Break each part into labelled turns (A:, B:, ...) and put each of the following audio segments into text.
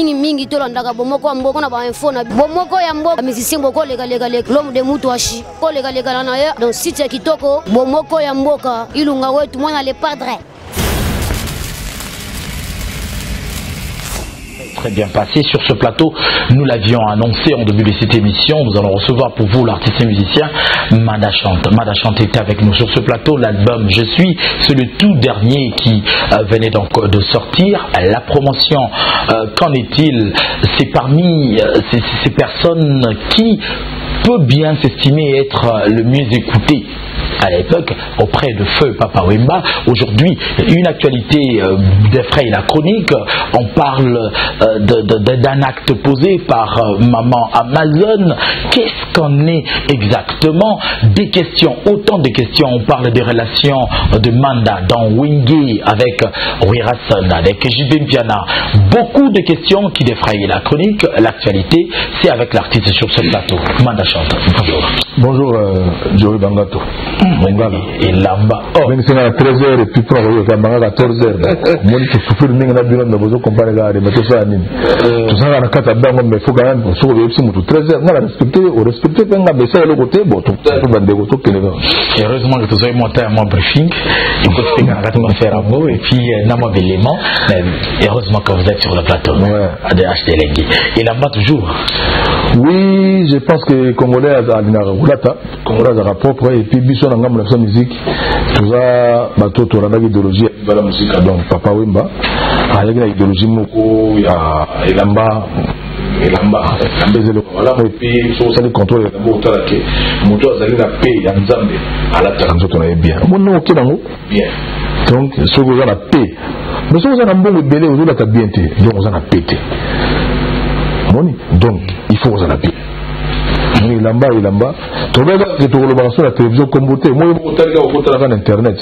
A: mingi to landaka bomoko mboko na ba info na bomoko ya mboka musicien boko lega l'homme de Mutuashi ko lega na ya donc site kitoko bomoko ya mboka ilunga wetu mwana le padre.
B: Très bien passé sur ce plateau. Nous l'avions annoncé en début de cette émission. Nous allons recevoir pour vous l'artiste et musicien Manda Chante. Manda Chante est avec nous sur ce plateau. L'album Je suis, c'est le tout dernier qui venait donc de sortir. La promotion, qu'en est-il? C'est parmi ces personnes qui peut bien s'estimer être le mieux écouté à l'époque auprès de Feu Papa Wemba. Aujourd'hui, une actualité d'effraie la chronique. On parle d'un acte posé par maman Amazon. Qu'est-ce qu'en est exactement? Des questions, autant de questions. On parle des relations de Manda dans Wenge avec Wirason, avec JB Mpiana. Beaucoup de questions qui défrayent la chronique. L'actualité, c'est avec l'artiste sur ce plateau. Manda Chante. Bonjour.
C: Bonjour, Joey Bangato.
B: Et là-bas,
C: même si on a 13h et puis pour avoir 14h, moi je souffre de n'importe quoi, mais vous comparez la remettre ça à Nîmes. Tout ça on a 4 ans, mais il faut quand même sur le website 13h, on a respecté, mais ça le côté, bon, tout va dégoûter que les gars.
B: Heureusement que tu as monté à mon briefing, il faut que tu aies faire un mot et puis n'importe élément, mais heureusement que vous êtes sur le plateau. ADH Télégué. Et là-bas toujours.
C: Oui, je pense que Congolais a une roulata, Congolais a propre et puis Bisson en gamme la musique, tout ça, bateau, tu as l'idéologie de la musique, donc Papa Wemba, avec l'idéologie Moko, il y a Elamba, et puis sur ça le contrôle de la moto, moto a la paix, il y a un zambe, à la tête, on est bien. Mon nom, ok, bien. Donc, ce que vous avez la paix. Mais si vous avez un bon bébé, vous avez la bien, donc vous avez la paix. Donc, il faut vous en appeler. Il lamba. Tu regardes que tu regardes sur la télévision comme beauté. Moi, je regarde sur Internet.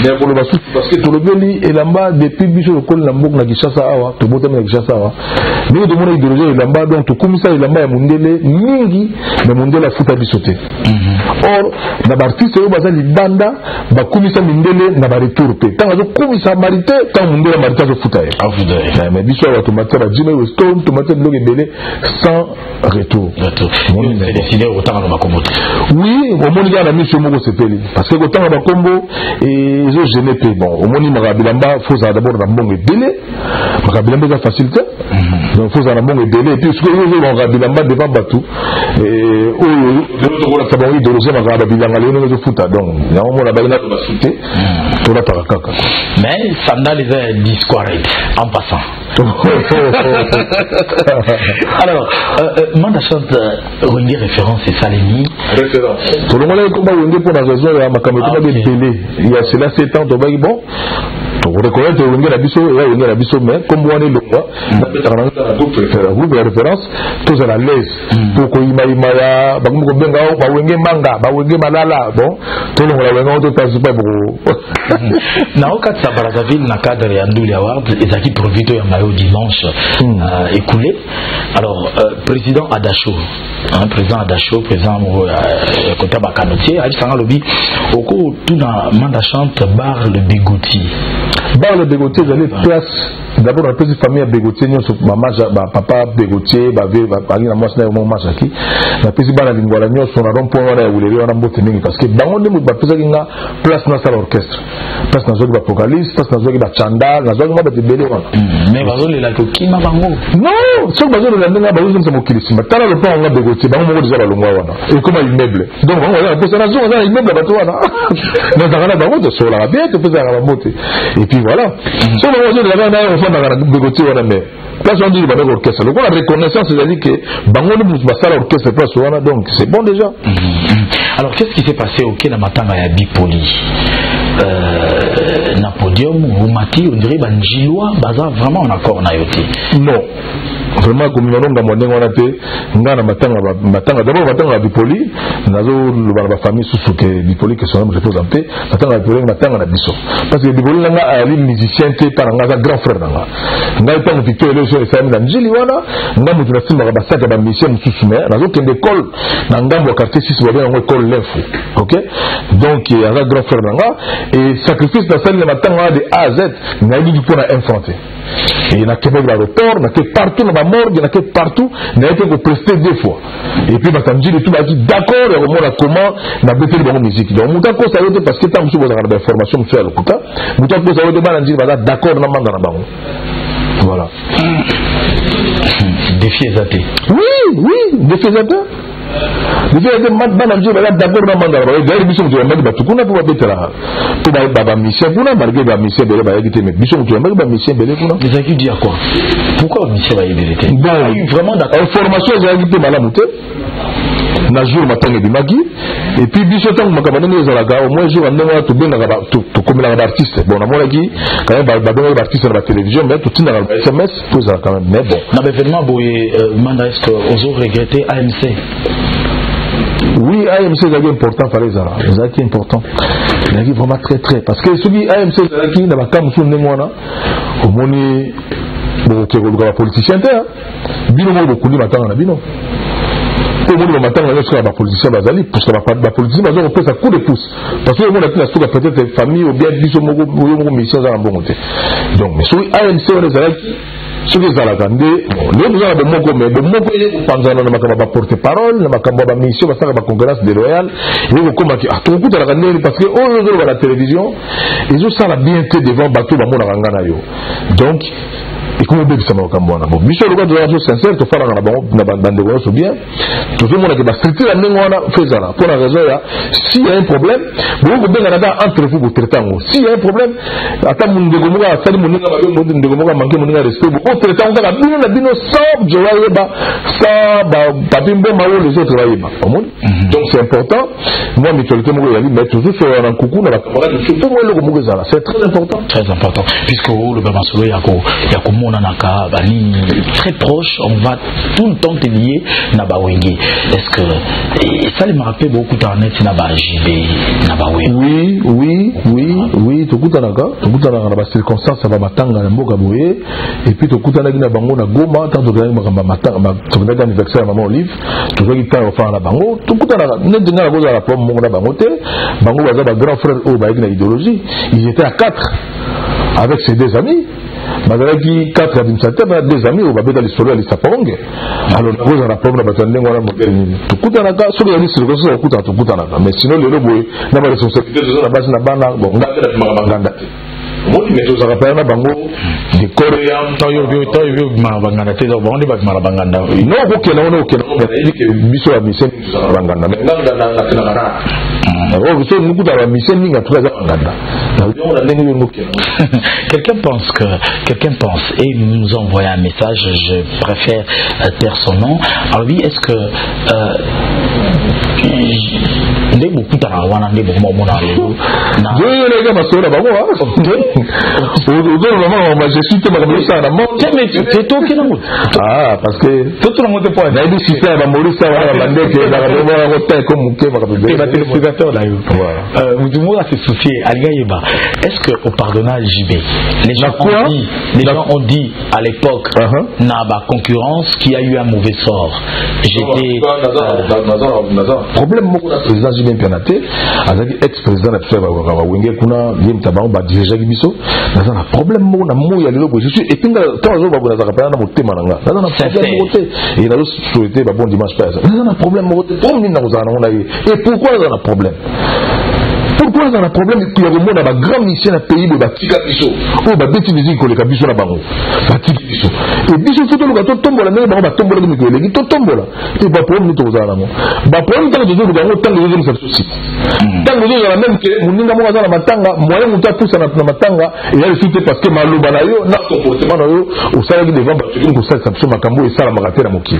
C: Mais pour le basou, parce que tu regardes et lamba depuis biso le col lambo na Kinshasa awa, tu bote na Kinshasa awa. Mais de mon idéologie et lamba donc tu comme ça et lamba ya mundele mingi, mais mundele futa bisoté. Or, na artiste yo baza libanda, ba kumisa mundele na ba retour pe. Tant que kumisa marité, tant mundele marité zo futa. Mais biso wa tomate ba Jimmy Weston, tomate bloc belé sans retour.
B: C'est décidé autant dans ma combo.
C: Oui, au moins il y a la mission Mogo Sepeli. Parce que autant dans ma combo et ils ont gêné peu. Bon, au moins il m'a rabilamba, faut d'abord un bon délai. Ma rabilamba c'est facilité. Donc faut un bon délai. Et puis ce que nous avons rabilamba devant Batou. Et l'autre rôle ça va oui de l'oser ma rabilamba les nous fouta. Donc il y a un moment la balle va sauter. Pour la parakaka.
B: Mais ça n'a les discours en passant. Alors, Manda Chante, Wenge référence et Salemi.
C: Référence. Tout le monde est comme Wenge pour la raison, il y a ma caméra de télé. Il y a cela 7 ans, tu bon. Tu reconnais que Wenge la biso, mais comme on est le roi, groupe de référence, tous à la l'aise. Pour que Imaïmaya, Bakumko Benga, Wenge Manga, Wenge Malala, bon, tout le monde a Wenge, tout passe pas pour.
B: Naoka Tsabarazaville, na cadre et Andouli Award, et Zaki Provito Yamayo dimanche écoulé. Alors, président Adacho, président Kotaba Kanotier, a dit ça lobby, au cours tout dans Manda Chante, bar le Bégoti.
C: Bar le Bégoti, vous avez place. D'abord, la petite famille Bégotier, papa Bégotier, la petite bande lingua, son rond-point, parce que dans le monde, place dans l'orchestre, place dans le vocaliste, place dans le chanda, dans le bébé.
B: Mais vous avez la coquille, ma bango.
C: Non, ce que vous avez la bango, c'est mon kilissime. T'as le plan, on a Bégotier, on a déjà le mois. Et comment il meuble. Donc, on a posé la zone, on a immeuble à Batouana. Mais dans la bango, tu la bien, tu peux la monter. Et puis voilà. Si on a la Bégotier, on a mais. Place on dit le bango orchestre. Donc, on a reconnaissance, c'est-à-dire que bango ne bouge pas ça l'orchestre, place on a donc c'est bon déjà.
B: Alors, qu'est-ce qui s'est passé au Kenya Matanga et à Bipoli? Na podium ou mati on dirait banjilois baza vraiment en accord na yoté.
C: Non. Vraiment comme nous avons demandé on a été ngana matanga d'abord matanga Bipoli nazo le famille sous que Bipoli que son nom représenté matanga Bipoli matanga na biso parce que Bipoli nga ali musicien té par nga grand frère nga nga pas Victor le sur famille na njiliwana nga mutu na simba ba saka ba musicien mususu mais nazo kende école na ngambo quartier 6 ba bien école l'info. OK? Donc il y a un grand frère nga et sacrifice na salle le matin de A à Z n'a eu du point à infronter. Et il y a Québec l'aéroport, il y a partout dans la morgue, il y a partout, il y a été presté 2 fois. Et puis Batamji et tout m'a dit d'accord, et on a comment n'a pas fait de musique. Donc Mouta ko ça veut dire parce que tant que vous avez d'informations monsieur à l'okuta, Mouta ko ça veut dire d'accord na manda na bango. Voilà.
B: Défi Ezaté.
C: Oui, défi Ezaté. Défi Ezaté Banamji va d'accord na manda na bango. D'ailleurs biso tu vas mettre batukuna pour betela. To ba mission kuna malgré ba mission bele ba yité mais biso tu vas mettre ba mission bele kuna.
B: Les acquis dit à quoi? Pourquoi mission va yébélé?
C: Vraiment d'accord. Formation j'ai yité malamu te. Na jour matin et bimaki et puis biso tant makabana ne zalaga au moins jour ndenge to benga to komela d'artiste bon na mona ki quand même ba benga d'artiste na la télévision mais tout tina na SMS pour ça quand même mais bon
B: na événement boye manda est-ce que ozo regretter AMC?
C: Oui, AMC c'est important pour les Arabes. C'est important. C'est vraiment très parce que ce qui AMC c'est qui n'a pas comme son némona au moni bon qui est le politicien terre bino mo ko li matanga na bino. Tout le monde matin on est sur la politicien bazali parce que la politicien bazali on peut ça coup de pouce parce que on a plus la peut-être famille ou bien biso mo mission za mbongote. Donc mais sur AMC on est là ce que ça la gande le nous avons moko mais moko est panzana na makamba porte parole na makamba ba mission ba saka ba concurrence déloyale et vous comment qui tout coup la gande parce que on regarde la télévision ils ont ça la bien fait devant bateau ba mona ngana yo donc et comment bien ça m'a kambona bon mission le gars de la chose sincère to fara na bande ko bien tout le monde qui va structurer la ngona faisala pour la raison là s'il y a un problème vous bien là entre vous traiter s'il y a un problème ata mundego muga sali muninga ba mundego muga manke muninga respect on traiter on bino na bino sans joie ba ça ba bimbo mawo les autres va yeba donc c'est important moi mutualité mo yali mais toujours sur un coucou na ba camarade surtout moi le muga zala c'est très important
B: puisque le bamasolo yako mona naka bani très proche on va tout le temps te lier na ba wenge est-ce que ça me rappelle beaucoup d'internet na ba JB na ba wenge oui to kutanaka na ba circonstances ça va matanga na mboka boye et puis to kutanaki na bango na Goma tant to gagner makamba matanga to gagner anniversaire maman Olive to gagner temps enfin na bango to kutanaka ndinga na boza la pomme mongo na bango te bango baza ba grand frère o ba na idéologie ils étaient à 4 avec ses 2 amis Mazalaki 4 administrateurs, 2 amis, on va mettre l'histoire à l'Istapongue. Alors, nous avons un problème à battre, on a moderne. Tout coûte à la cas, sur les listes, on coûte à tout coûte à la cas. Mais sinon, les lobos, n'a pas de responsabilité de la base, n'a pas de bon, on a fait la Marabanganda. Moi, mais tout ça rappelle à Bango, des Coréens, tant il veut Marabanganda, on est pas Marabanganda. Non, ok, mais il dit que Bissot a mis Marabanganda. Mais là, on a alors, nous coûte à la mission, nous avons 3 ans. Quelqu'un pense et nous envoie un message, je préfère taire son nom. Alors oui, est-ce que ndé beaucoup tara wana ndé beaucoup mona lelo na
C: les gars parce que là bas je suis te ma ça na mo
B: mais c'est toi qui n'as
C: ah parce que tout le monde point na dit système ba morisa wana bande que na ba ngota comme ke ba ba téléspectateur là
B: vous tout le monde a se soucier Aligaïba est-ce que au pardonnage JB les gens ont dit à l'époque na ba concurrence qui a eu un mauvais sort j'étais
C: problème moko na président Jimé Pianaté azaki ex-président na pisa ba wenge kuna yemta ba ba dirigeant biso naza na problème moko na moya lelo bo je suis epinga tant zo ba bona za kapana na motema nanga naza na problème moko te et na souhaiter ba bon dimanche pas naza na problème moko te pour nini na kozana na et pourquoi naza na problème pourquoi naza na problème qu'il y a vraiment na ba grand mission na pays bo ba tika biso o ba beti musique ko le kabiso na bango ba tika biso et biso foto lo to tombola na ba tombola ni ko le to tombola et ba problème ni to kozana mo ba problème tant que zo lo bango tant que zo sa souci tant que zo la même que muninga mo na matanga moyen muta poussa na matanga et il suite parce que maloba na yo na comportement na yo au salagi devant ba tuki ko sa sapso makambo et sala makate na moki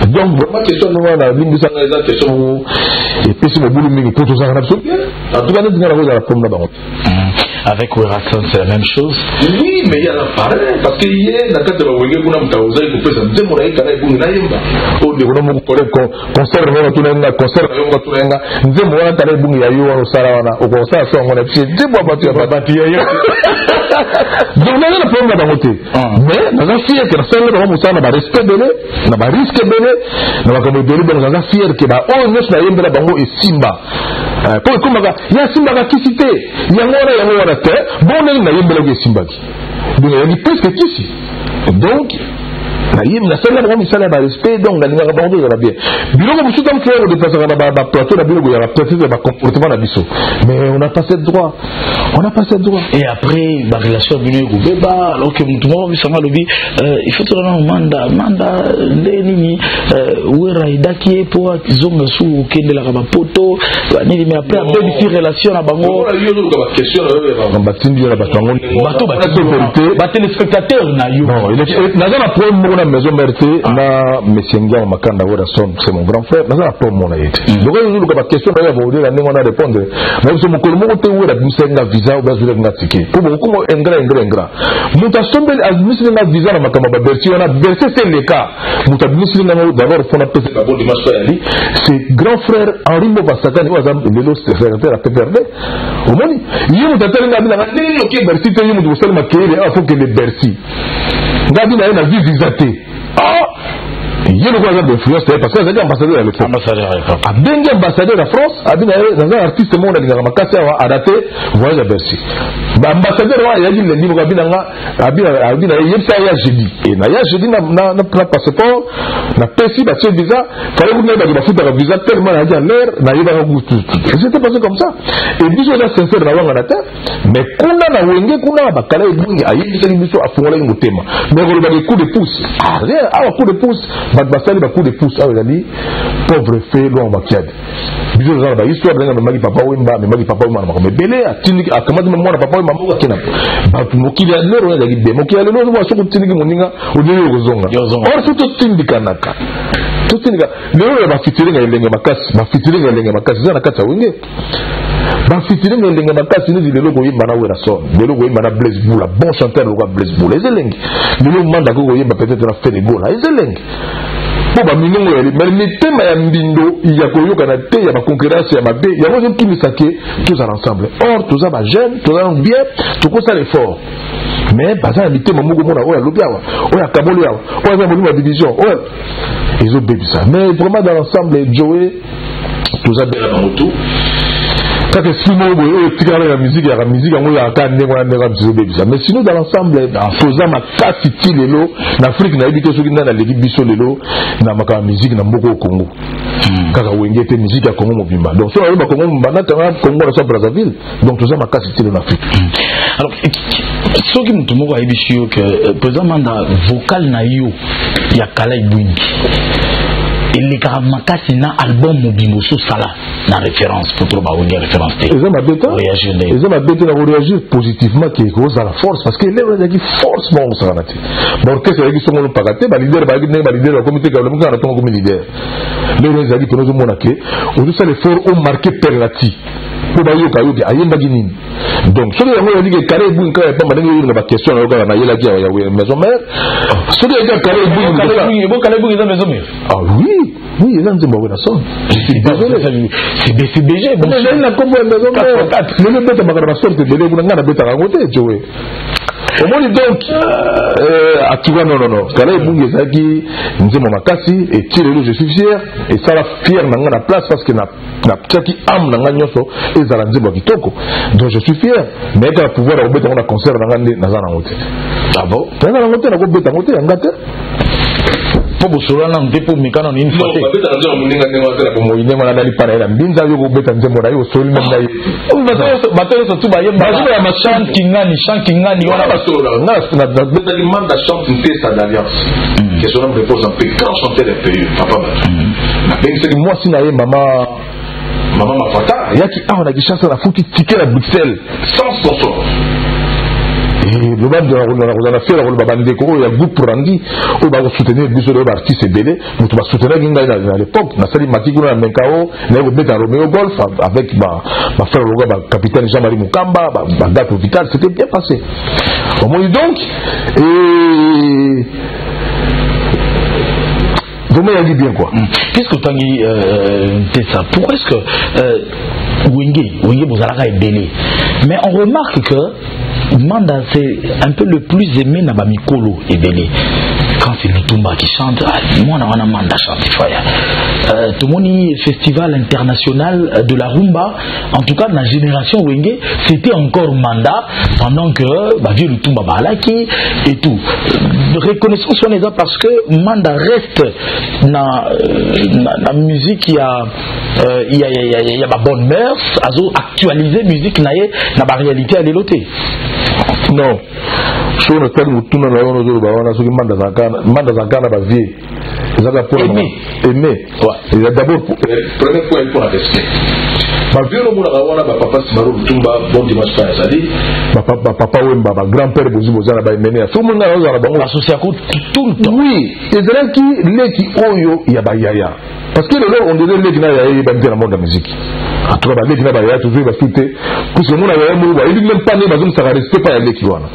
C: donc vraiment question no na limbi sa na question et puis mo bulu mingi poto sa na biso en tout cas nous avons la pomme là-bas.
B: Avec Werason, c'est la même chose.
C: Oui, mais il y a la pareil. Parce qu'il y a la carte de la Wenge, vous n'avez pas osé, vous pouvez dire, vous n'avez pas osé, vous n'avez pas osé. Au début, vous pouvez concert, vous n'avez pas concert, vous n'avez pas osé. Vous n'avez pas osé, vous n'avez pas osé. Au concert, on a fait, vous n'avez pas osé. Donc, nous avons le problème là-bas. Mais, nous avons fier que la seule chose, nous avons respect donné, nous avons risque donné, nous avons donné, nous avons fier que, oh, nous avons et Simba. Pour comme il y a Simbaka qui cité, il y a un terre, bon, il y a un peu Simbaki. Donc, il y a presque ici. Donc, na sala ba misala ba respect donc na linga ba ndo bien biloko musu tam faire de passer na plateau na biloko ya peut-être ba comportement na biso mais on n'a pas ce droit
B: et après ba relation bino ko beba alors que mutu mo bisanga lobi il faut tourner manda ndeni wera idaki po zonga su kende la ba poto ni mais après bi relation na bango
C: question na ba tindi na ba tango
B: ba téléspectateur na yo
C: non il est na za problème na maison merte na mesengia makanda wora son c'est mon grand frère na za problème na yete donc il y a ba question na ba odela ndingo na répondre mais so mukolo mo te wora mesenga visa ou bazule nga tike pour beaucoup engra muta sombe administrer visa na makamba ba berti on a berti c'est le cas muta administrer na d'abord fona pese ka bon dimanche yali c'est grand frère Henri Mobasaka ni wazam lelo secrétaire à PPRD au moni yimu tatelinga bila ngani yoke berti te yimu do selma kele a faut que le berti ngabi na na visité il y a le influence parce que c'est ambassadeur à l'époque. A bien ambassadeur à France, a bien un artiste monde qui a makasi a daté voyage à Bercy. Ambassadeur il y a dit le niveau a bien yepsa ya jeudi et na ya jeudi na passeport na pesi ba visa fallait vous mettre ba futa visa tellement a dit l'air na yeba goût tout. C'était passé comme ça et biso là sincère na wanga na terre mais kuna na wenge kuna ba kala ibungi ayibisa biso afungola ngotema mais ko ba coup de pouce rien a coup de pouce basali ba coup de pouce a ezali pauvre fait loin bakiade biso za ba histoire nga magi papa wemba magi papa wemba na mebele atindi akamati mwana papa wemba moko kina ba mokili ya lero ya gibe mokili ya lero wa soko tindi moninga odeli kozonga or tout tindi kanaka tout tindi lero ba fitiringa elenge makasi za na kata wenge ba fitiringa elenge makasi ni lelo ko yimba na wera son lelo ko yimba na Blaise Boula bon chanteur lo ko Blaise Boula ezelenge lelo manda ko yimba peut-être na Fénégola ezelenge pour ba minongo ya mais tema ya mbindo ya koyoka na te ya ba concurrence ya mabe ya ko kimisake tous ensemble or tous ba jeunes tous bien tout ça l'effort mais baza mitema moko mona oya lobiawa oya kabolo yawa oya za molimo division oya ils ont bébi ça mais vraiment dans l'ensemble Joey tous ça bien dans tout ça que si moi la musique on y a mais sinon dans l'ensemble faisant ma casse lelo en Afrique na habité sur na lebi biso lelo na maka musique na mboko Congo kaka wengete musique ya Congo mobimba donc so ba Congo mbana tanga Congo na Brazzaville donc tout ça ma casse lelo en Afrique
B: alors ce qui mutu moko ayibishi yo que président manda vocal na yo ya kala ibungi il y a un album mobile sous sala na référence pour trouver une référence
C: ils ont réagi positivement qui est à la force parce que les gens qui force mon sanati l'orchestre qui sont le pagaté ba leader le comité qui a comme leader les gens qui nous monaka on ça l'effort ont marqué perlati pour ba yoka yoki ayemba ginini donc celui qui dit que carré bouin ka pas madenge na ba question na na yela ki ya maison mère celui qui a carré bouin maison mère ah oui ils ont dit bon ça c'est BCBG bon c'est la combo maison mère le bête ma sorte de le buna na bête à côté Joey au moins donc à tout non carré bouin ezaki nzemo makasi et tirelo je suis fier et ça la fier na na place parce que na tchaki am na nyoso ezala nzemo kitoko donc je suis fier mais quand pouvoir obeta na concert na ngande na zana ngote ah bon na ngana ngote na ko beta ngote ngate po bosolo na ndepo mikana ni une fois non beta na nzemo muninga ndenga na ko moyine ngana dali para ila mbinza yo ko beta nzemo na yo solo même na yo batelo so tuba yemba ya ma chant kingani wana basolo na beta ki manda chante une testa d'alliance que son nom repose en paix quand chanter les pays papa na bengi moi si na ye maman Mafata yaki on a Kinshasa na futi ticket à Bruxelles sans sponsor et le bande on a fait la rôle babande ko ya groupe Randi on va soutenir biso de artistes belé nous va soutenir ngai à l'époque na sali makiko na Menkao na ko beta Romeo Golf avec ma frère Loga capitaine Jean-Marie Mukamba date vital c'était bien passé au moins donc et vous m'avez dit bien quoi.
B: Qu'est-ce que tu as dit ça? Pourquoi est-ce que Wenge Bozalaka est belé? Mais on remarque que Manda c'est un peu le plus aimé Nabamikolo est belé. Quand c'est Lutumba qui chante. Moi, on a Manda chante. Tout le monde festival international de la rumba. En tout cas, dans la génération Wenge, c'était encore Manda pendant que vieux Lutumba Balaki et tout. Reconnaissons son exemple parce que Manda reste dans la musique. Il y a ma bonne mœurs, actualiser musique na la réalité à l'éloté.
C: Non. So na tali mutuna na yono zo ba wana so ki manda zakana ba vie. Ezaka pour aimer. Ouais. Et d'abord premier point pour la respect. Ba vie no mona wana ba papa Simaro Lutumba bon dimanche pas ezali. Ba papa Wemba ba grand-père bozi bozana ba emene. So mona na za ba
B: associé tout le temps.
C: Oui, ezalaki leki oyo ya ba yaya. Parce que là on devait leki na yaya ba dans le monde de la musique. En tout cas ba leki na ba yaya toujours ba fouté. Pour ce mona yaya mo ba il même pas né ba zo ça respect pas ya leki wana.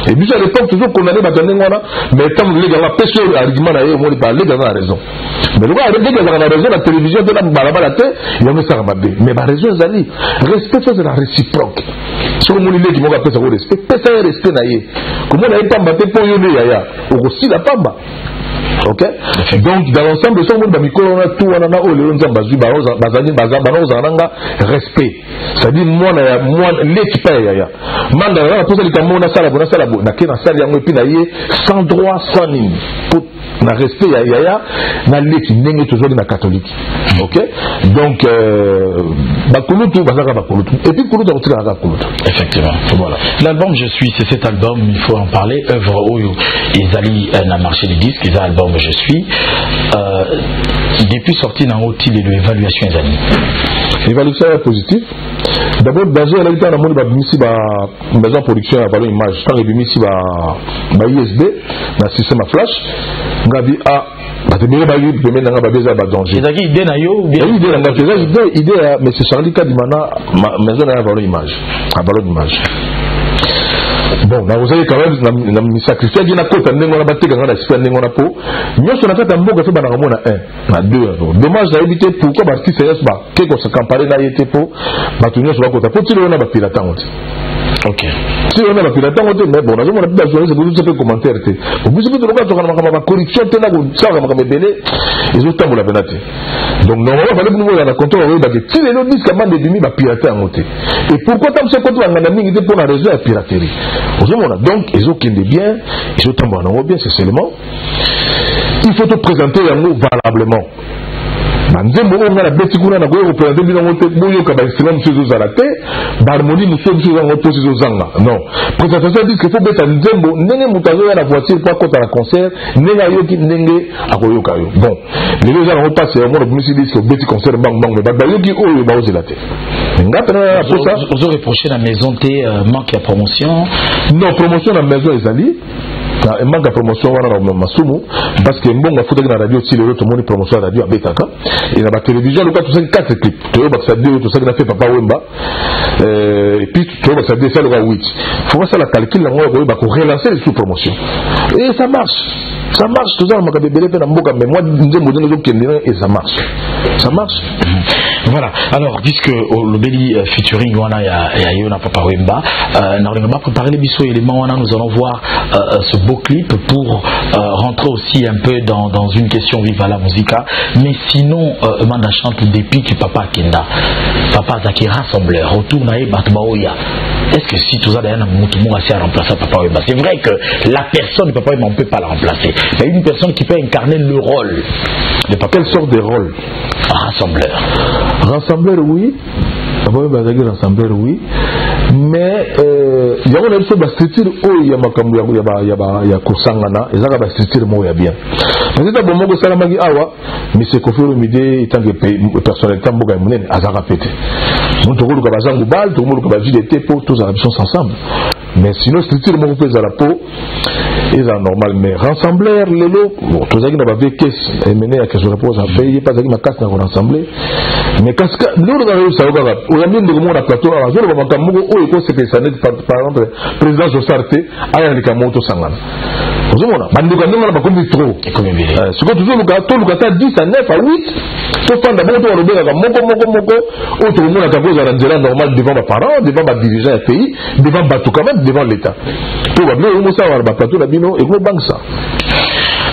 C: Et puis à l'époque toujours condamné Batandengwana, mais quand les gars la pêche argument là, on parler dans la raison. Mais le gars les gars dans la raison, la télévision de la balabala tête, il y a ça rabé. Mais la raison zali, respect c'est la réciproque. Sur le monde qui m'a appelé ça respect, pesa respect naie. Comment on a pas battre pour yone yaya, aussi la pamba. Ok? Donc dans l'ensemble de ce monde bamikolo na tout wana na ole nzamba zui bazani bazamba na ozananga respect. C'est-à-dire moi l'équipe yaya. Manda na posa likamona sala na kena sala yango epi na ye sans droit sans ligne. Pour na respect yaya na l'équipe ndenge toujours na catholique. Ok? Donc bakulutu bazaka bakulutu. Et puis kulutu otika na kulutu.
B: Effectivement. Voilà. L'album Je suis, c'est cet album, il faut en parler, œuvre Oyo. Ils na marché des disques, ils album Je suis depuis sorti dans l'outil de l'évaluation des années.
C: L'évaluation est positive. D'abord, dans le cas de la maison de production à valeur image, quand il y a ISB, dans le système flash, on a dit mais c'est Charlie Kadimana, maison à valeur image. Bon, vous avez quand même sacrifié une côte, on a battu quand on a espéré on a peau. Nous sommes en fait un beau café dans un, à deux. Dommage d'éviter pourquoi l'artiste c'est pas quelque chose comparé là il était pour battre sur la côte. Pour tirer on a battu la tente. Ok. Si on a battu la tente, mais bon, on a pas besoin de vous faire commentaire. Au bout de l'autre, on a ma corruption, on a ça, on a ma belle, ils ont tant la pénalité. Donc normalement, on va nous voir dans le contrôle, on va dire si les autres disent qu'à man de demi va pirater en côté. Et pourquoi tant ce côté on a mis pour la raison de la piraterie. Donc, ils ont qu'il bien, ils ont tambouré bien, c'est seulement. Il faut te présenter un mot valablement. Nzembo on a la bête qu'on a représenté bien en tête boyo kaba islam sur zalate barmoni muso sur en poser aux zanga non présentation dit qu'il faut mettre nzembo nenge mutazo ya la voiture pour côté la concert nenga yoki nenge akoyoka yo bon les gens on passe au monde musique dit que bête concert bang bang mais ba yoki oyo ba ozilate ngapena pour ça
B: vous avez reproché la maison T manque la promotion
C: non promotion la maison ezali il manque de promotion dans Masumu parce que bon on faut que la radio si le tout le monde promotion la radio à Betaka et la télévision le cas tout ça 4 clips tu vois ça deux tout ça que a fait Papa Wemba et puis tu vois ça deux ça le 8 faut voir ça la calcul là on va relancer les sous promotion et ça marche tout ça on m'a bébé fait dans mboka mais moi nous me donner et ça marche.
B: Voilà, alors puisque le Beli featuring wana ya Yona Papa Wemba, on va préparer les bisous éléments wana, nous allons voir ce beau clip pour rentrer aussi un peu dans une question vive à la musica. Mais sinon, Manda chante depuis que Papa Kenda, Papa Zaki rassembleur, autour nae Batbaoya. Est-ce que si tout ça d'ailleurs Moutoumou a remplacé Papa Wemba? C'est vrai que la personne de Papa Wemba on ne peut pas la remplacer. Il y a une personne qui peut incarner le rôle de Papa.
C: Quelle sorte de rôle? Rassembleur, oui. Rassembleur, oui. Mais il y a une structure où il y a Kosangana, il y a une structure où il y a bien. Parce que bon, Salamagi Awa, mais c'est qu'au fur et à mesure, tant que personnel, tant que Mounen, Azara pété. Nous avons le Kabazan Goubal, tout le monde qui a des pots, tous ensemble. Mais sinon, structure où on peut à la peau, c'est normal. Mais rassembleur, les lots, bon, tous les gens qui n'ont pas vu caisse, et mené à que je repose à payer, pas ma casse n'a pas rassemblé. Mais qu'est-ce que nous avons ça au Yamin de mon plateau, à jour, on va m'amuser, où est-ce que c'est par exemple, président Josarte, à Yanikamoto Sangana. Vous avez dit, on n'a pas compris trop. Ce que toujours le gâteau, le gâteau 10 à 9 à 8, sauf quand d'abord on le à Moko, autre monde à cause de la normal devant mes parents, devant ma dirigeant du pays, devant Batou quand même, devant l'État. Pour voir, on va ça, on va plateau, la bino, et gros banque ça.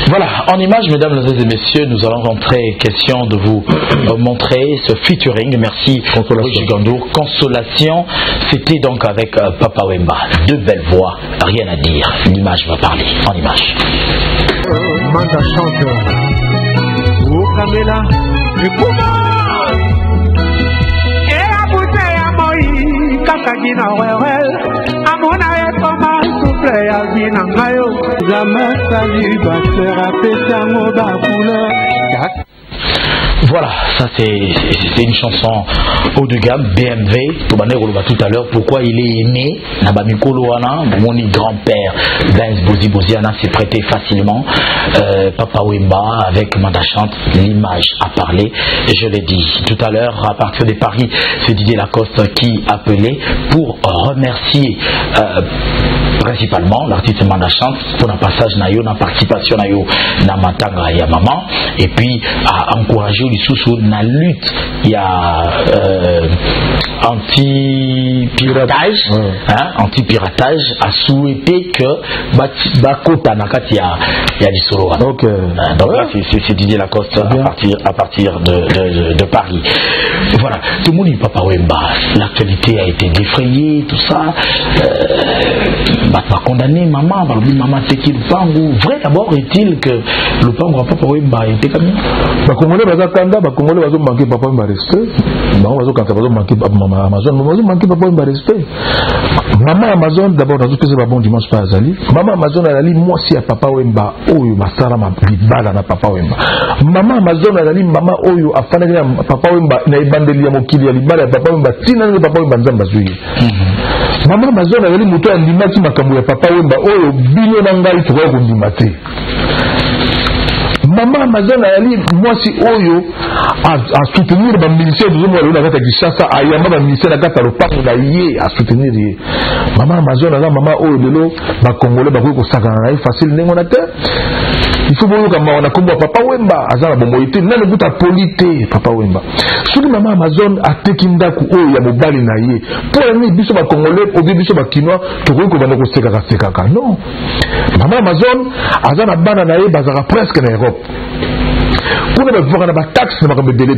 B: Voilà, en image, mesdames et messieurs, nous allons rentrer question de vous montrer ce featuring. Merci Gandour. Consolation, c'était donc avec Papa Wemba. Deux belles voix, rien à dire. L'image va parler. En image.
D: Manda chante. O Camela, Ekuma. E abute ya moi, kakagina wewe. Amona ekoma souple ya vina ngayo. Jamais salut basera pesango ba couleur.
B: Voilà, ça c'est une chanson haut de gamme, BMW, tout à l'heure, pourquoi il est né, Nabamikolo Wana, mon grand-père, Benz Bozi Boziana s'est prêté facilement, Papa Wemba avec Manda Chante, l'image a parlé, et je l'ai dit tout à l'heure, à partir de Paris, c'est Didier Lacoste qui appelait pour remercier principalement l'artiste Manda Chante pour un passage nayo, la participation nayo, na matanga ya maman, et puis à encourager sous la lutte, il y a anti-piratage, anti-piratage, a souhaité que Bakota Nakati y a du solo. Donc là, c'est Didier Lacoste à partir de Paris. Voilà, tout le monde dit Papa Wemba, l'actualité a été défrayée, tout ça. Pas condamné, maman, c'est qu'il Lupango. Vrai d'abord est-il que Lupango Papa Wemba a été comme
C: Congolais va manquer papa Wemba respect. Maman va quand va manquer maman Amazon, maman va manquer papa Wemba respect. Maman Amazon d'abord dans tout ce bon dimanche pas Azali. Maman Amazon ali moi si à papa Wemba oyo masara ma libala na papa Wemba. Maman Amazon ali maman oyo afana na papa Wemba na ibandeli ya mokili ya libala ya papa Wemba tina na papa Wemba nzamba zuyi. Maman Amazon ali muto ya ndimati makambo ya papa Wemba oyo bino na ngai tuko ko ndimate. Maman Amazon ali mwasi oyo a soutenir ba ministère de zomwa na kata Kishasa ayamba ba ministère na kata lopango na ye a soutenir ye. Maman Amazon ala maman oyo lelo ba congolais ba ko sakana na facile nengo na te. Il faut voir comme on a comme papa Wemba azala bomoité na le buta polité papa Wemba. Soki maman Amazon a tekinda ku oyo ya mobali na ye. Pour ni biso ba congolais au biso ba kinois to ko bana ko seka non. Maman Amazon azala bana na ye bazaka presque na Europe. Kuna ba vora na ba taxe na ba belé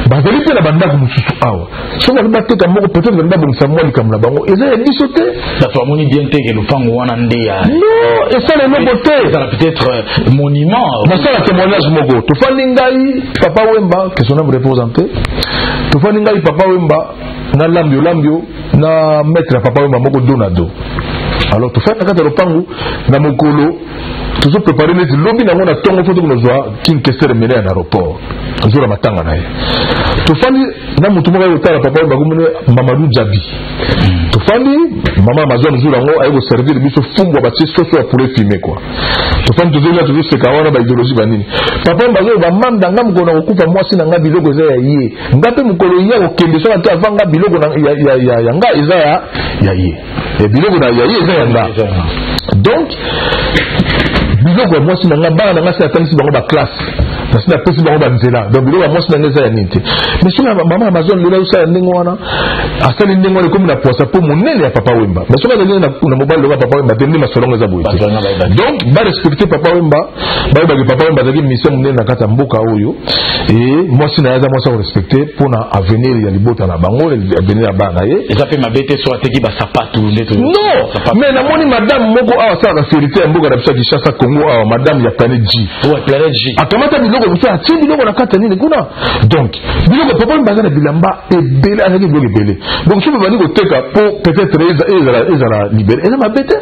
C: bazali pe na banda ko mususu awa so ba ba teka moko peut-être na ba msamwa likamla bango eza ya bisote
B: da to amoni bien te que le fango wana ndeya
C: non et ça le noboté
B: ça peut-être monument
C: na ça la témoignage moko to fandi ngai papa Wemba que son âme représenté to fandi ngai papa Wemba na lambio na maître papa Wemba moko donado alors to fandi kata lopangu na mokolo toujours préparer les lobby na mona tongo photo ko nozwa king kester mené à l'aéroport toujours la matanga na ye to fandi na mutu moko yo tala papa Wemba kumune Mamadou Djabi to fandi maman Amazon jour ngo ayo servir biso fungwa ba soso pour filmer quoi to fandi toujours se kawana ba idéologie banini papa Wemba zo ba manda ngam ko na okupa mwasi na ngabi biloko za ya ye ngape mukolo ya okende so ata vanga biloko na ya nga eza ya ye e biloko na ya ye eza ya nga donc biloko moi si nanga bana nanga sa tanisi bango ba classe na sina pesi bango ba nzela donc biloko moi si nanga za ya ninte mais sur maman Amazon lelo sa ndingo wana asali ndingo le comme na posa po monene ya papa Wemba mais sur na mobile de papa Wemba teni masolongo za boye donc ba respecter papa Wemba ba papa Wemba zaki mission monene na kata mboka oyo et moi si na za moi sa respecter pour na avenir ya libota na bango avenir ya bana ye
B: eza pe mabete so ateki ba sapatu ndeto
C: non mais na moni madame moko awa sa la vérité ya mboka na bisa Kishasa Congo awa madame ya Planète J
B: ouais Planète J
C: akamata biloko musa ati biloko na kata nini kuna donc biloko papa Wemba na bilamba ebele azaki biloko ebele donc soki bani koteka po peut-être ezala libéré eza mabete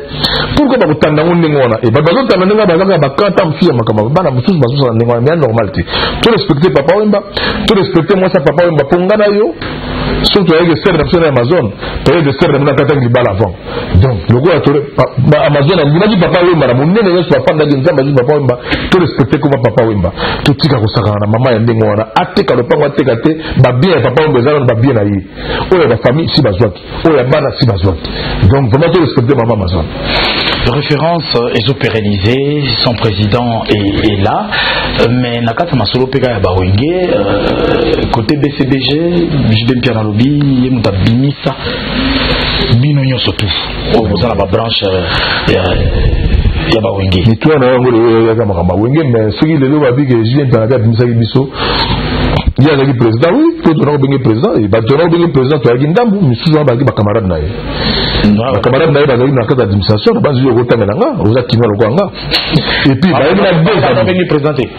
C: pourquoi bakotanda ngo ndenge wana e bazotanda ndenge bazaka bakanta msuya makambo bana mususu bazosala ndenge wana mais normal te to respecter papa Wemba to respecter moi sa papa Wemba po ngana yo surtout avec serre na Amazon paye de serre na kata ngibala avant donc le gars Amazon a dit papa Wemba na monene yesu papa ndaki nzamba ji papa Wemba to respecter comme papa Wemba to tika ko saka na mama ya ndenge wana ateka lopango ateka te ba bien papa Wemba zala ba bien na ye oya ba famille si bazwaki oya bana si bazwaki donc vraiment to respecter mama Amazon.
B: De référence est pérennisé, son président est là, mais Nakata Masolo Pega ya Bawenge, côté BCBG, Jibem Pierre Nalobi, Yemuta Bimisa, Binonyo surtout. Vous avez la branche ya ba wenge
C: ni toi na yango ya kama wenge mais ce qui lelo ba bi que Julien Tanaka bimisa biso il y a le président oui tout on a bien président et ba donner bien président to ya ndambu misuzo ba ba camarade na ye ba camarade na ye ba na kata administration ba zo ko tangelanga oza kinwa lokanga et puis ba na
B: bien présenté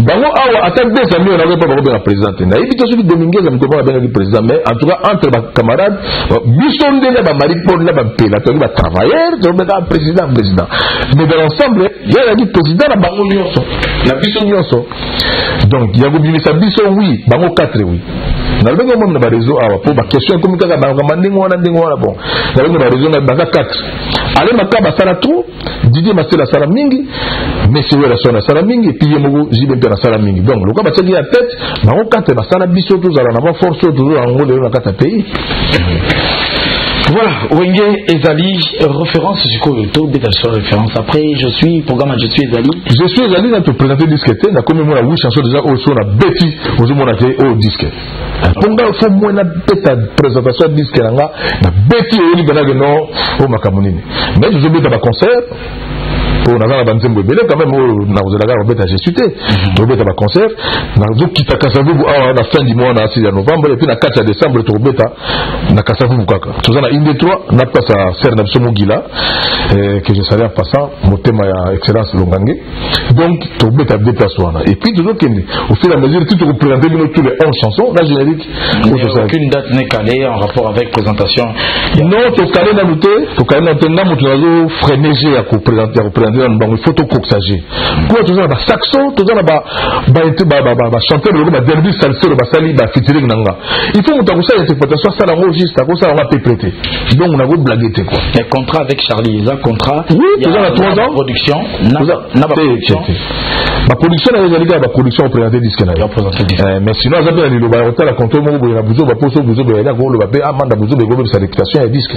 C: bango awa attaque des amis on avait pas ba bien présenté na ibito sur Dominguez am ko ba bien président mais en tout cas entre ba camarades biso ndene ba mari pour la ba pela to ba travailleur to ba président mais dans l'ensemble il y a le président na bango nyonso na biso nyonso donc il y a go bimisa biso oui bango 4 oui na le bango na ba réseau awa pour ba question comme kaka bango mandingo wana bon na bango ba réseau na ba 4 ale makaba sala trop Didier Masela sala mingi monsieur Wera sona sala mingi puis yemogo jibempe na sala mingi donc le ba teki ya tête bango 4 ba sala biso tous ala na ba force toujours en ngolo na kata pays.
B: Voilà, Wenge Ezali, référence sur quoi référence. Après, je suis Ezali.
C: Je suis Ezali, dans te présenter disquette, na comme moi, oui, chanson déjà, au son, na Betty, au son, on a fait au disque. Pendant, faut moi, na bête présentation disque, na Betty, au Libanais, non, au Makamounini. Mais je vais dans ma concert. Pour Nazara Banzembo Belé, quand même, na Ozelaga, on va jesuité. On va dans concert. Na Zokita Kasavu, à la fin du mois, na 6 novembre, et puis na 4 décembre, tu rebeta, na Kasavu Kaka. Tout ça, na une des trois, n'a pas sa sœur Nabsomo Gila, que je salue en passant, mon thème à excellence Longangue. Donc, tu rebeta deux personnes. Et puis, toujours au fur et à mesure, tu te représentes tous les 11 chansons, la générique.
B: Aucune date n'est calée en rapport avec présentation.
C: Non, tu calé dans l'outé, tu calé dans l'outé, tu as freiné à représenter. Donc il faut tout coxager. Quoi tout ça ba saxo, tout ça ba chanter le ba derby salsa ba sali ba featuring nanga. Il faut monter ça interprétation ça la juste ça ça on va prêter. Donc on a beau blaguer quoi.
B: Les contrats avec Charlie, les contrats.
C: Oui, tout ça a 3 ans.
B: Production, na ba production.
C: Ma production les gars, ba production présenter disque là. Mais sinon ça bien le ba hôtel à compter mo bo na buzo ba poso buzo ba ya go le ba pe amanda buzo be go sa réputation et disque.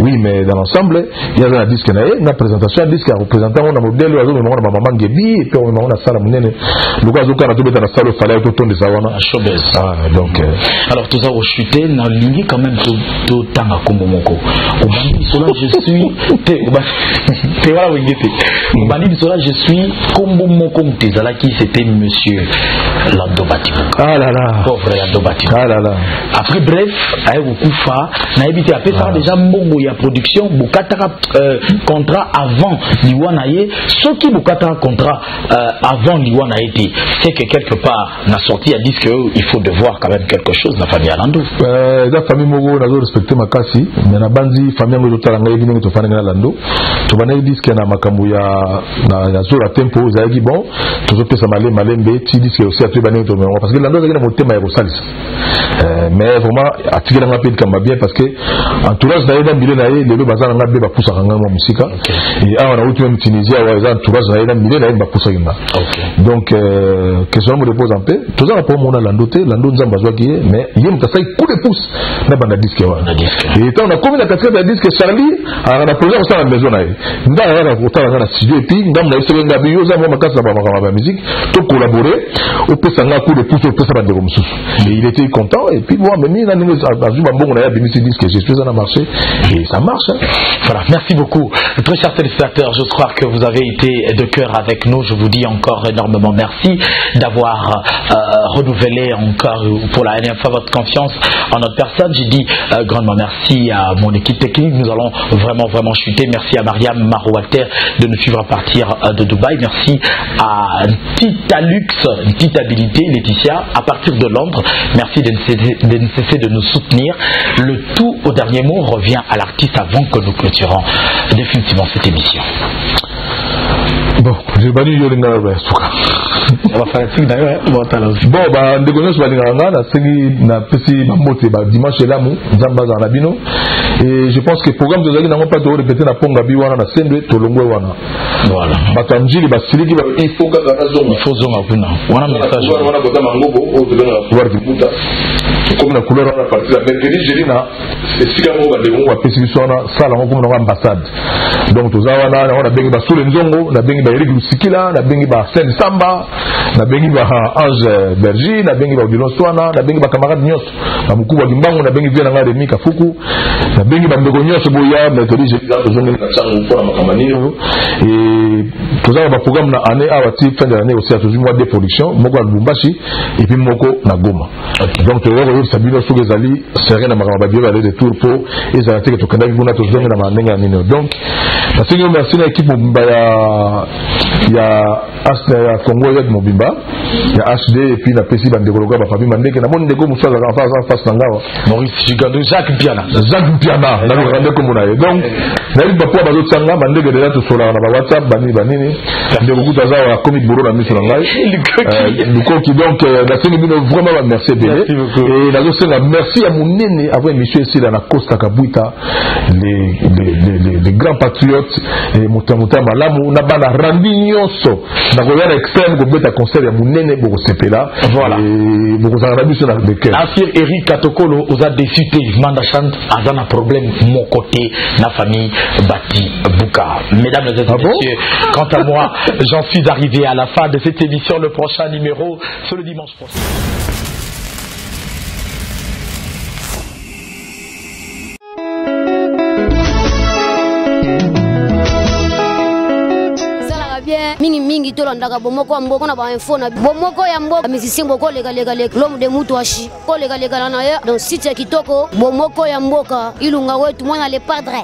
C: Oui, mais dans l'ensemble, il y a un disque là, na présentation disque à représenter on a modèle oiseau mais on a maman Gebi et puis on a sala munene le gars zo kana to beta na sala fallait to tonde sawana donc
B: alors tout ça au chuter na lingi quand même to tanga kombo moko au bandi cela je suis te voilà wingete au bandi cela je suis kombo moko mtezala qui c'était monsieur Lando Batimo
C: ah là là
B: pauvre Lando Batimo
C: ah là là
B: après bref aye okufa na ebité après ça déjà mbongo ya production bokataka contrat avant liwana ceux qui bokata un contrat avant Liwana été c'est que quelque part n'a sorti à dire qu'il faut devoir quand même quelque chose la famille Alando
C: la famille Mogo n'a pas respecté ma kasi mais na bandi famille Mogo tolanga yebini to fana Alando to bana disque na makambu ya zora tempo zaki bon toujours pesa malembe ti disque aussi après bana to parce que Lando zaki na motema ya kosalisa mais vraiment atikela nga pedi kamba bien parce que entourage na yeda milena ye lelo bazana nga be ba poussa nga mo musika et awa na utu même Tunisie ouais entourage na yeda milena ye ba poussa nga donc question me repose en paix tout ça pour mon Lando te Lando nzamba zwaki mais yem ta sai coup de pouce na banda disque wa et tant on a commis la quatrième de disque Charlie a na projet ça la maison na ye nda na kotala na studio et puis ndam na iso nga biyo za mo makasa ba musique to collaborer au pesa nga coup de pouce au pesa ba de mususu et il était content et puis moi même na nimo azuma bongo na ya bimisi disque je suis en marché et ça marche
B: voilà merci beaucoup très chers téléspectateurs je crois que vous avez été de cœur avec nous je vous dis encore énormément merci d'avoir renouvelé encore pour la dernière fois votre confiance en notre personne. J'ai dit grandement merci à mon équipe technique. Nous allons vraiment chuter. Merci à Mariam Marouater de nous suivre à partir de Dubaï. Merci à Tita Lux, Tita Habilité, Laetitia, à partir de Londres. Merci de ne cesser de nous soutenir. Le tout au dernier mot revient à l'artiste avant que nous clôturons définitivement cette émission.
C: Bon, j'ai banni Yolinga Souka.
B: On va faire un truc d'ailleurs.
C: Bon, bah, de connaître sur la série, na pesi mamote, bah, dimanche là, nous, Zamba Zanabino. Et je pense que le programme de Zagi n'a pas de répéter na Ponga Biwana, na Sendwe, Tolongwe Wana. Voilà. Batanjili, Basiliki, il faut que la zone. Il faut zone à Puna. Wana message. Wana Bota Mangobo, au de la pouvoir du Bouta. Comme la couleur à la partie de la mercredi, j'ai dit, c'est si la mot de mon appétit, ça, la rencontre dans l'ambassade. Donc, tout ça, on a bengi basule nzongo, na bengi Eric Lusikila na bengi ba Sen Samba na bengi ba Ange Berger na bengi ba Odilon Swana na bengi ba camarade Nyos na mukubwa Kimbangu na bengi via na Remi Kafuku na bengi ba Mbego Nyos boya methodiste zongi na changu pour makamanino et tous ba programme na année à fin de l'année aussi à toujours mois de production moko à Lubumbashi et puis moko na Goma. Donc tu vois que Sabino Sougezali serait na makamba bien aller de tour pour les arrêter que tu connais kuna to zongi na manenga nino. Donc parce que merci à l'équipe ya Congo ya Mobimba ya HD et puis la PC bandekologa ba papi mandeke na monde ko muso za face nangawa
B: Maurice Gigando Jacques Piana
C: na le rende comme on donc na li ba kwa bazo tsanga mandeke de la to sola na ba WhatsApp banini ndeko kutaza wa comic bureau na miso nangai luko qui donc na seni bino vraiment merci Bélé et na zo senga merci à Munene après monsieur ici dans la Costa Kabuita les grands patriotes et Mutamuta Malamu na bana randi nyonso na ko yana extrême ko beta concert ya Munene boko sepela
B: voilà
C: et boko za rabi sur de cœur
B: Afir Eric Katokolo oza déçuté Mandachant azana problème mon côté la famille Bati Bouka. Mesdames et messieurs, quant à moi j'en suis arrivé à la fin de cette émission. Le prochain numéro c'est le dimanche prochain.
A: mingi tolanda bomoko mboko na ba info na bomoko ya mboka musicien boko lega l'homme de mutu ashi ko lega na ya donc site ya kitoko bomoko ya mboka ilunga wetu mwana le padre